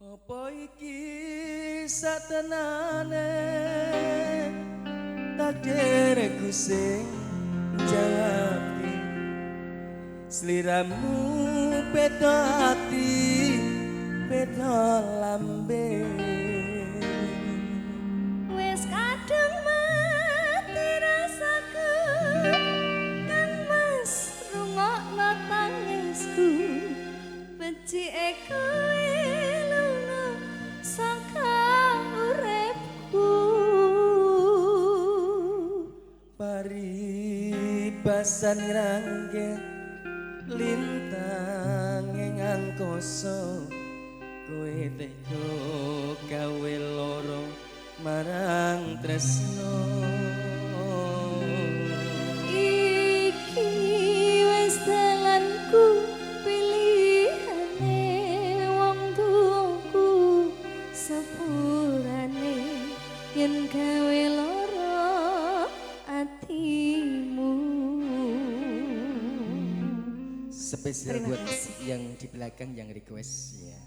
Apa iki satenane takdirku sing jawabke sliramu beda ati beda lambe wis kadung mati rasaku kan mas rungokno tangisku becike kowe lunga saka uripku paribasan ngrangge lintang ing angkasa kowe tega gawe loro marang tresno iki wis dalanku pilihane wong tuaku sepurane yen gawe loro atimu. spesial Terima buat kasih. yang di belakang yang request ya.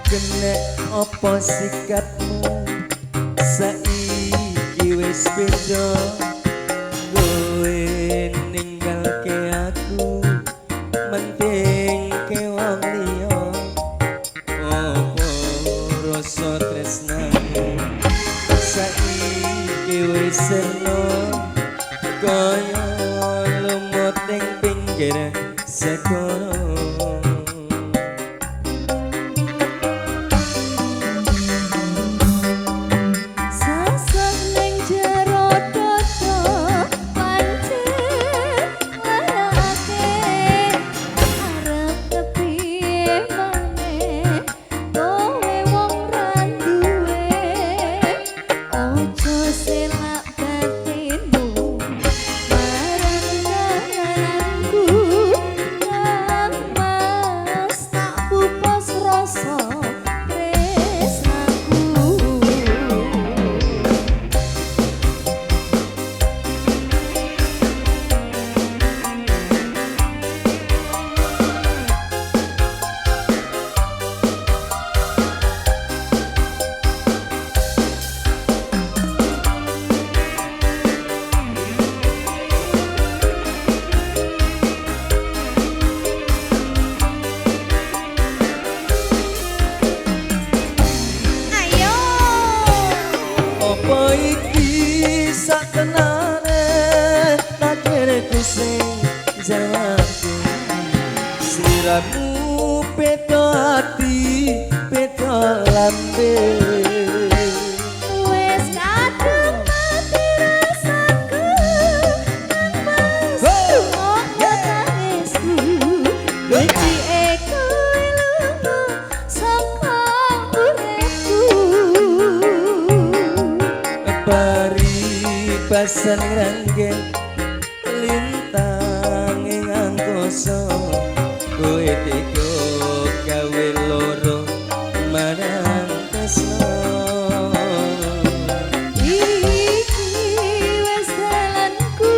Kenek apa sikapmu saiki wis beda kowe ninggalke aku mentingke wong liya apa rasa tresnamu saiki wis seno kaya lumut ing pinggir segara Sasok ning jero dodo pancen larake arep kepiye maneh kowe wong ra duwe ojo selak batinmu marang jalanku nang mas tak pupus rasa tresnaku. Ayo Apa iki satenane takdirku sing jawabke sliramu beda ati beda lambe wis kadung mati rasaku nang mas rungokno tangisku becike kowe lunga saka uripku paribasan ngrangge lintang ing angkasa kowe tega gawe loro marang tresno iki wis dalanku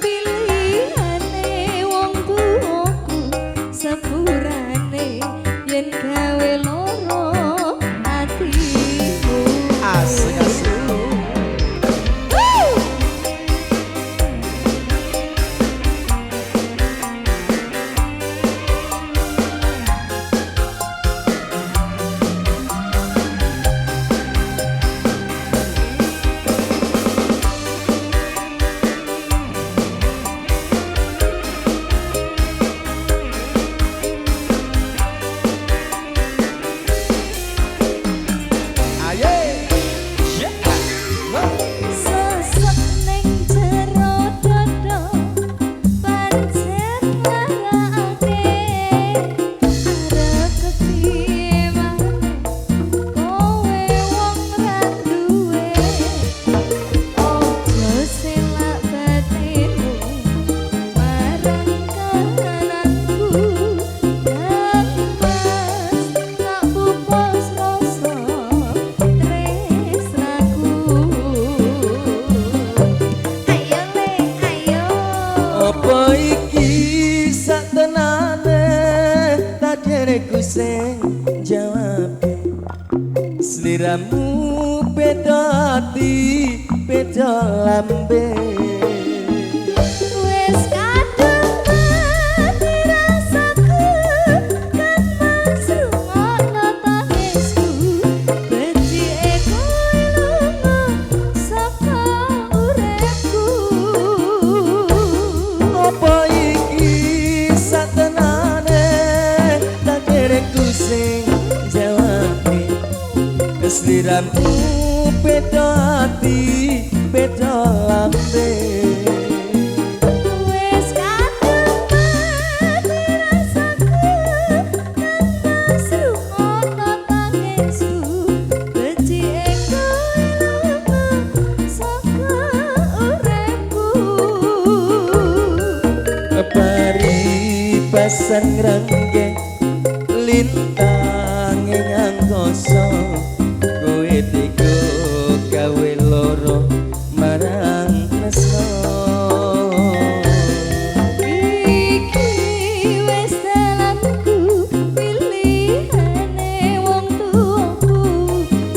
pilihane wong tuaku sepurane yen gawe loro atimu. asik asik Woo! dereku sing jawab sliramu beda ati beda lambe Wes kadung mati rasaku kan masrungokno tangisku becike kowe lunga saka uripku apa iki satenane tak dereku sing jawab sliramu beda ati beda lambe Wes kadung mati rasaku kan masrungokno tangisku becike kowe lunga saka uripku pari pasan ngrengge lintang ing angkasa kowe tega gawe loro marang tresno Iki wes dalamku pilihane wong tuaku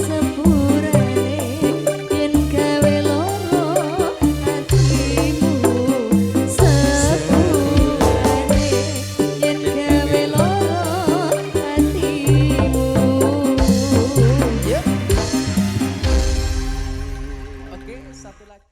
sepurane yen gawe loro atimu sepurane yen gawe loro atimu Oke, satu lagi.